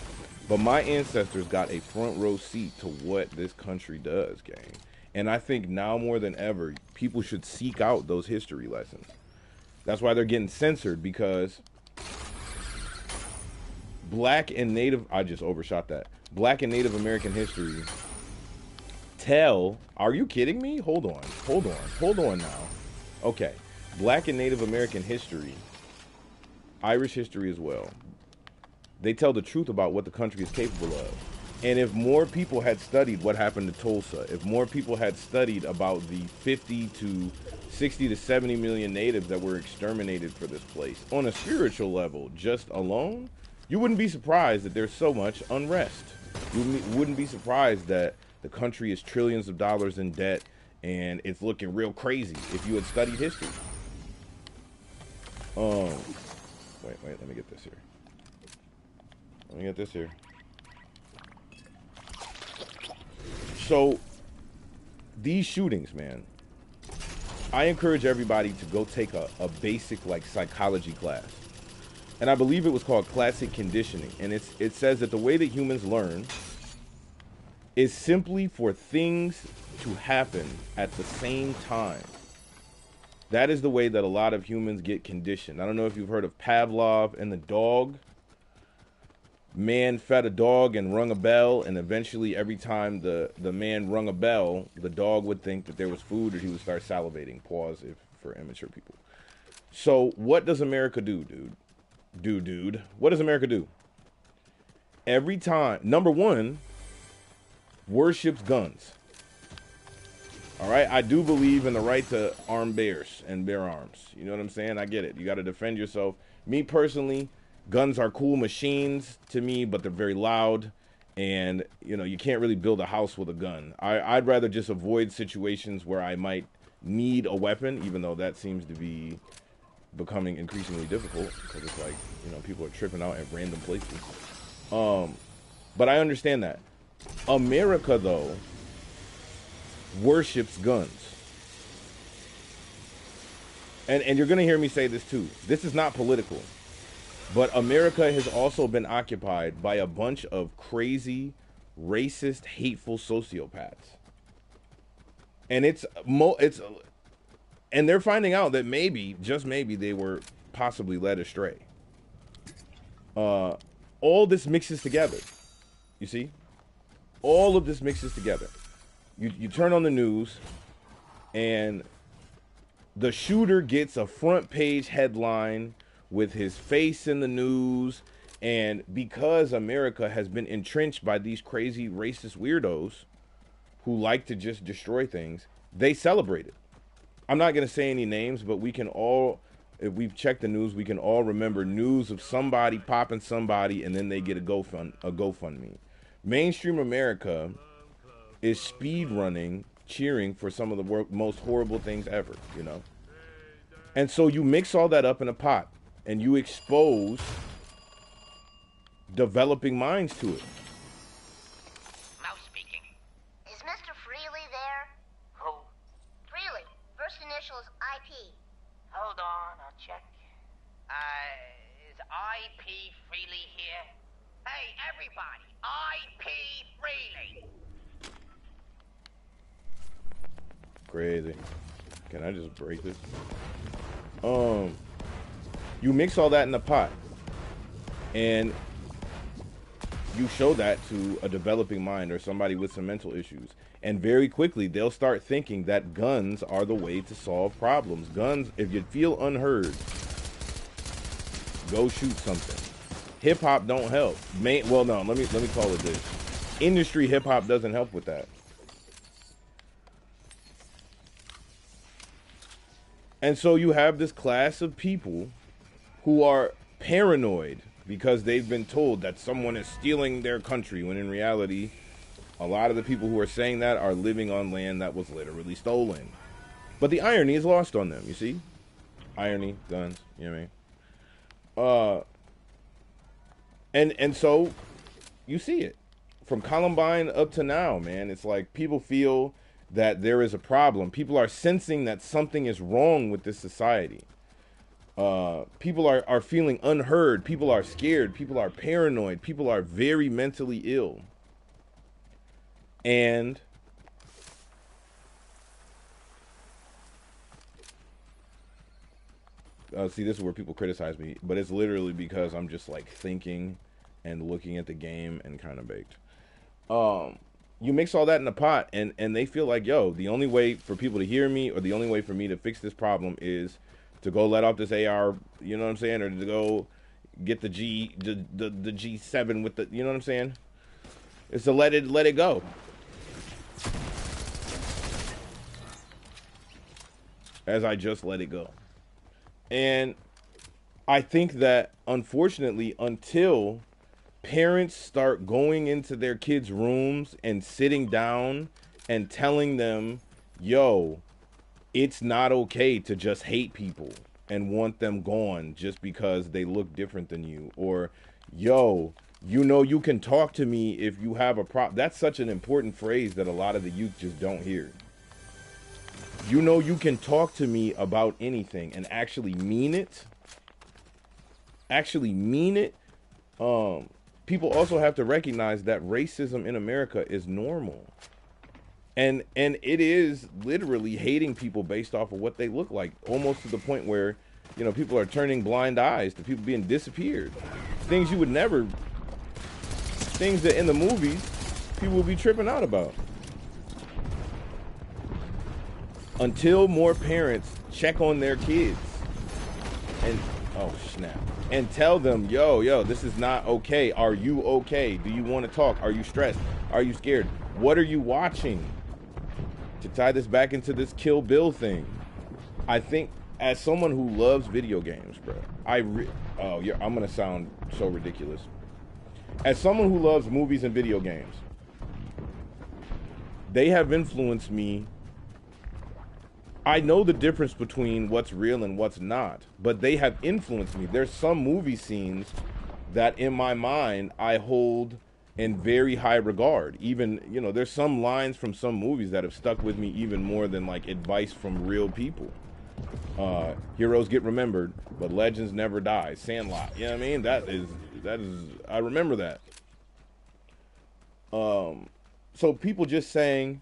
But my ancestors got a front row seat to what this country does, gang. And I think now more than ever, people should seek out those history lessons. That's why they're getting censored, because black and native, I just overshot that. Black and Native American history are you kidding me? Hold on now. Okay, black and Native American history, Irish history as well, they tell the truth about what the country is capable of. And if more people had studied what happened to Tulsa, if more people had studied about the 50 to 60 to 70 million natives that were exterminated for this place, on a spiritual level, just alone, you wouldn't be surprised that there's so much unrest. You wouldn't be surprised that the country is trillions of dollars in debt and it's looking real crazy if you had studied history. Wait, let me get this here. So, these shootings, man, I encourage everybody to go take a basic, like, psychology class. And I believe it was called classic conditioning. And it says that the way that humans learn is simply for things to happen at the same time. That is the way that a lot of humans get conditioned. I don't know if you've heard of Pavlov and the dog. Man fed a dog and rung a bell, and eventually every time the man rung a bell, the dog would think that there was food, or he would start salivating. Pause if for immature people. So what does America do, dude? What does America do? Every time, number one, worships guns. All right, I do believe in the right to arm bears and bear arms. You know what I'm saying? I get it. You got to defend yourself. Me personally, guns are cool machines to me, but they're very loud, and you know, you can't really build a house with a gun. I'd rather just avoid situations where I might need a weapon, even though that seems to be becoming increasingly difficult because it's like, you know, people are tripping out at random places. But I understand that. America, though, worships guns. And you're going to hear me say this too. This is not political. But America has also been occupied by a bunch of crazy, racist, hateful sociopaths. And and they're finding out that maybe, just maybe, they were possibly led astray. All this mixes together. You see? All of this mixes together. You turn on the news, and the shooter gets a front page headline with his face in the news. And because America has been entrenched by these crazy racist weirdos who like to just destroy things, they celebrate it. I'm not going to say any names, but we can all, if we've checked the news, we can all remember news of somebody popping somebody and then they get a GoFundMe. Mainstream America is speed running, cheering for some of the most horrible things ever, you know? And so you mix all that up in a pot and you expose developing minds to it. Mouse speaking. Is Mr. Freely there? Who? Freely. First initial is IP. Hold on, I'll check. Is IP Freely here? Hey, everybody! IP Freely! Crazy. Can I just break this? You mix all that in the pot, and you show that to a developing mind or somebody with some mental issues, and very quickly they'll start thinking that guns are the way to solve problems. Guns, if you feel unheard, go shoot something. Hip hop don't help. Well, no, let me call it this. Industry hip hop doesn't help with that. And so you have this class of people who are paranoid because they've been told that someone is stealing their country, when in reality, a lot of the people who are saying that are living on land that was literally stolen. But the irony is lost on them, you see? Irony, guns, you know what I mean? And so you see it. From Columbine up to now, man, it's like people feel that there is a problem. People are sensing that something is wrong with this society. People are feeling unheard. People are scared. People are paranoid. People are very mentally ill. And see, this is where people criticize me, but it's literally because I'm just like thinking and looking at the game and kind of baked. You mix all that in a pot, and they feel like, yo, the only way for people to hear me, or the only way for me to fix this problem, is to go let off this AR, you know what I'm saying, or to go get the G7 with the, you know what I'm saying? It's to let it go. As I just let it go. And I think that, unfortunately, until parents start going into their kids' rooms and sitting down and telling them, yo, it's not okay to just hate people and want them gone just because they look different than you. Or, yo, you know, you can talk to me if you have a problem. That's such an important phrase that a lot of the youth just don't hear. You know, you can talk to me about anything and actually mean it. Actually mean it. People also have to recognize that racism in America is normal. And it is literally hating people based off of what they look like, almost to the point where, you know, people are turning blind eyes to people being disappeared. Things you would never, things that in the movies, people would be tripping out about. Until more parents check on their kids and, oh snap, and tell them, yo, this is not okay. Are you okay? Do you want to talk? Are you stressed? Are you scared? What are you watching? To tie this back into this Kill Bill thing, I think as someone who loves video games, bro, I'm gonna sound so ridiculous. As someone who loves movies and video games, they have influenced me. I know the difference between what's real and what's not, but they have influenced me. There's some movie scenes that in my mind I hold in very high regard. Even, you know, there's some lines from some movies that have stuck with me even more than like advice from real people. Heroes get remembered, but legends never die. Sandlot, you know what I mean? That is, I remember that. So people just saying,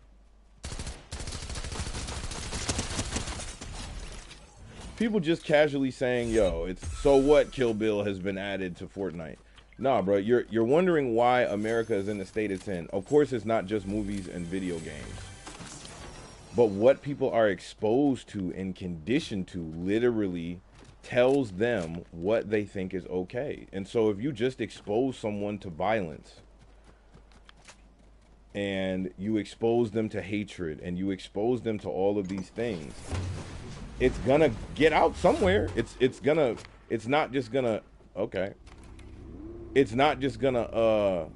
people just casually saying, "Yo, it's so what? Kill Bill has been added to Fortnite." Nah, bro, you're wondering why America is in the state it's in. Of course, it's not just movies and video games, but what people are exposed to and conditioned to literally tells them what they think is okay. And so, if you just expose someone to violence, and you expose them to hatred, and you expose them to all of these things, it's gonna get out somewhere. It's not just gonna okay. It's not just gonna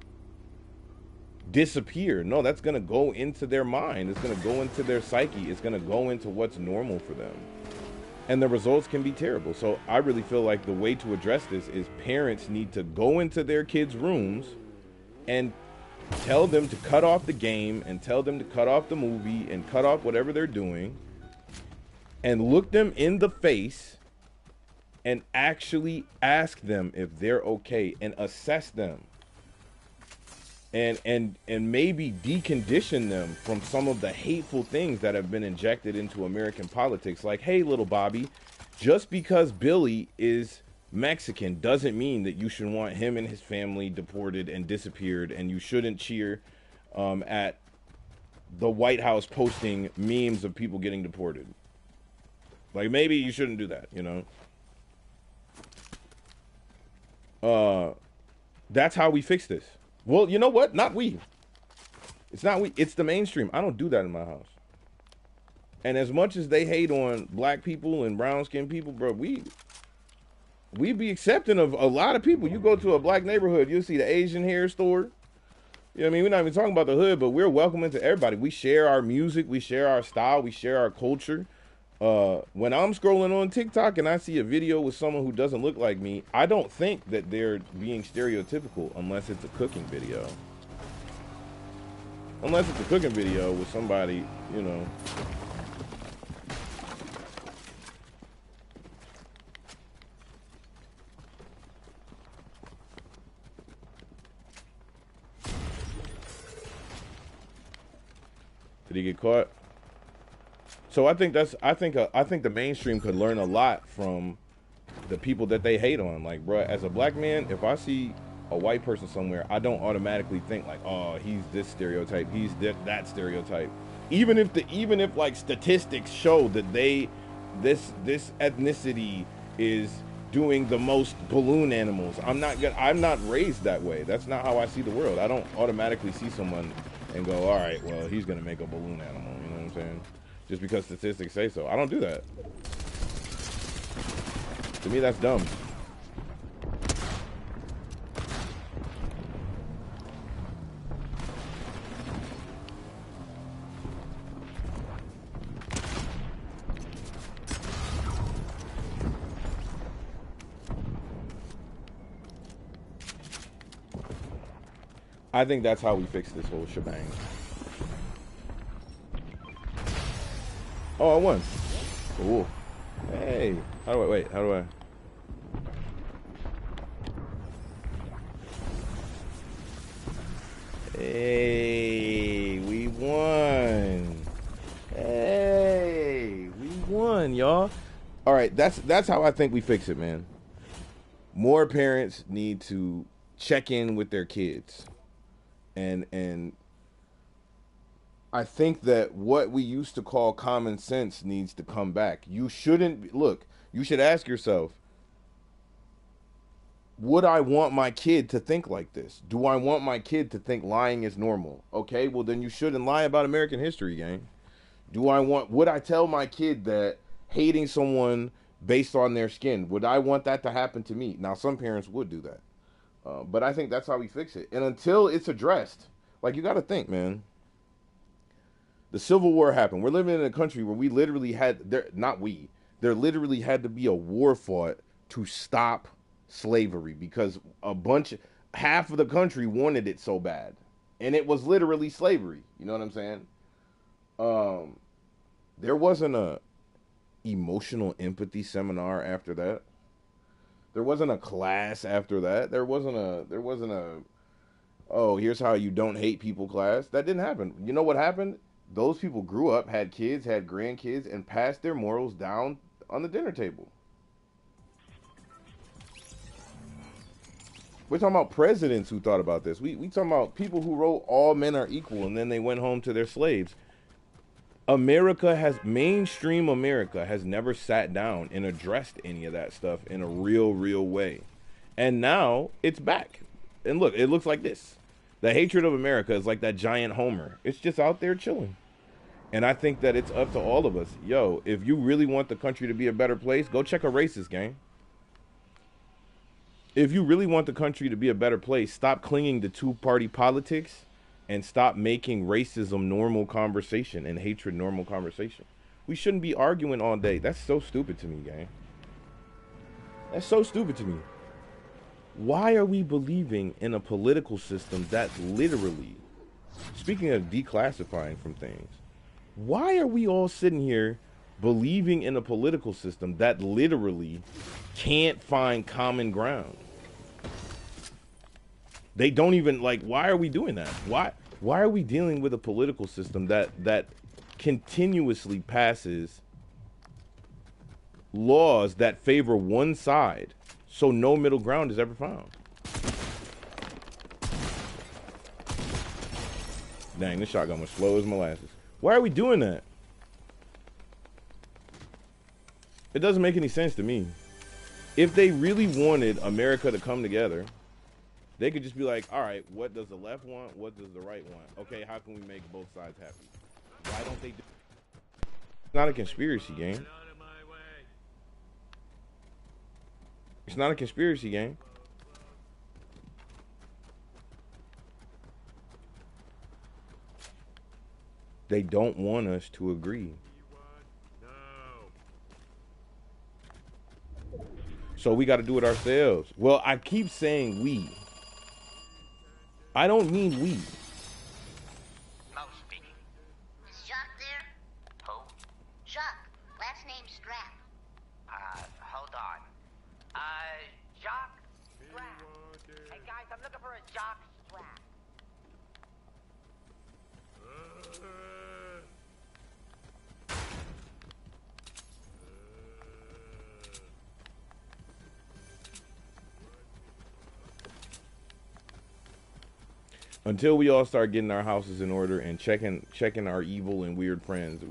disappear. No, that's gonna go into their mind. It's gonna go into their psyche. It's gonna go into what's normal for them. And the results can be terrible. So I really feel like the way to address this is parents need to go into their kids' rooms and tell them to cut off the game and tell them to cut off the movie and cut off whatever they're doing and look them in the face and actually ask them if they're okay and assess them and maybe decondition them from some of the hateful things that have been injected into American politics. Like, hey, little Bobby, just because Billy is Mexican doesn't mean that you should want him and his family deported and disappeared, and you shouldn't cheer at the White House posting memes of people getting deported. Like, maybe you shouldn't do that, you know? That's how we fix this. Well, you know what? Not we. It's not we. It's the mainstream. I don't do that in my house. And as much as they hate on black people and brown-skinned people, bro, we be accepting of a lot of people. You go to a black neighborhood, you'll see the Asian hair store. You know what I mean? We're not even talking about the hood, but we're welcoming to everybody. We share our music. We share our style. We share our culture. When I'm scrolling on TikTok and I see a video with someone who doesn't look like me, I don't think that they're being stereotypical unless it's a cooking video. Unless it's a cooking video with somebody, you know. Did he get caught? So I think the mainstream could learn a lot from the people that they hate on. Like, bro, as a black man, if I see a white person somewhere, I don't automatically think like, oh, he's this stereotype, he's that stereotype. Even if like statistics show that this ethnicity is doing the most balloon animals, I'm not raised that way. That's not how I see the world. I don't automatically see someone and go, all right, well, he's gonna make a balloon animal. You know what I'm saying? Just because statistics say so. I don't do that. To me, that's dumb. I think that's how we fix this whole shebang. Oh, I won. Ooh. Hey. How do I wait? How do I? Hey, we won. Hey, we won, y'all. All right, that's how I think we fix it, man. More parents need to check in with their kids. And I think that what we used to call common sense needs to come back. You shouldn't look, you should ask yourself, would I want my kid to think like this? Do I want my kid to think lying is normal? Okay, well then you shouldn't lie about American history, gang. Would I tell my kid that hating someone based on their skin, would I want that to happen to me? Now, some parents would do that. But I think that's how we fix it. And until it's addressed, like, you got to think, man. The Civil War happened. We're living in a country where we literally had, there literally had to be a war fought to stop slavery because half of the country wanted it so bad. And it was literally slavery. You know what I'm saying? There wasn't a emotional empathy seminar after that. There wasn't a class after that. There wasn't a oh, here's how you don't hate people class. That didn't happen. You know what happened? Those people grew up, had kids, had grandkids, and passed their morals down the dinner table. We're talking about presidents who thought about this. We talking about people who wrote all men are equal and then they went home to their slaves. Mainstream America has never sat down and addressed any of that stuff in a real way. And now it's back. And look, it looks like this. The hatred of America is like that giant Homer. It's just out there chilling. And I think that it's up to all of us. Yo, if you really want the country to be a better place, go check a racist gang. If you really want the country to be a better place, stop clinging to two-party politics and stop making racism normal conversation and hatred normal conversation. We shouldn't be arguing all day. That's so stupid to me, gang. That's so stupid to me. Why are we believing in a political system that literally, speaking of declassifying from things, why are we all sitting here believing in a political system that literally can't find common ground? They don't even, like, why are we doing that? Why are we dealing with a political system that continuously passes laws that favor one side so no middle ground is ever found? Dang, this shotgun was slow as molasses. Why are we doing that? It doesn't make any sense to me. If they really wanted America to come together, they could just be like, all right, what does the left want? What does the right want? Okay, how can we make both sides happy? Why don't they do it? It's not a conspiracy game. It's not a conspiracy game. They don't want us to agree. So we got to do it ourselves. Well, I keep saying we. I don't mean we. Mo speaking. Is Jacques there? Who? Jacques. Last name Strap. Hold on. Jock Strap. Hey guys, I'm looking for a Jock Strap. Until we all start getting our houses in order and checking our evil and weird friends,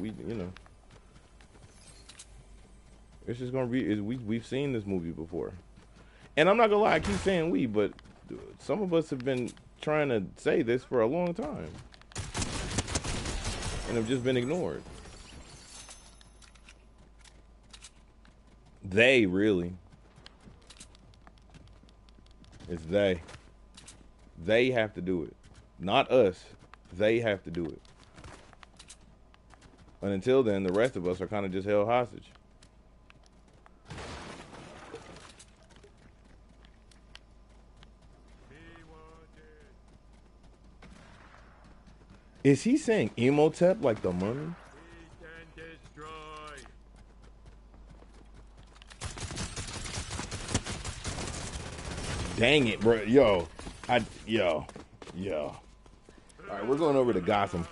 it's just gonna be. We've seen this movie before, and I'm not gonna lie. I keep saying we, but some of us have been trying to say this for a long time, and have just been ignored. They really. It's they. They have to do it. Not us. They have to do it. And until then, the rest of us are kind of just held hostage. Is he saying Emotep like the mummy? Dang it, bro. Yo. All right, we're going over to Gotham.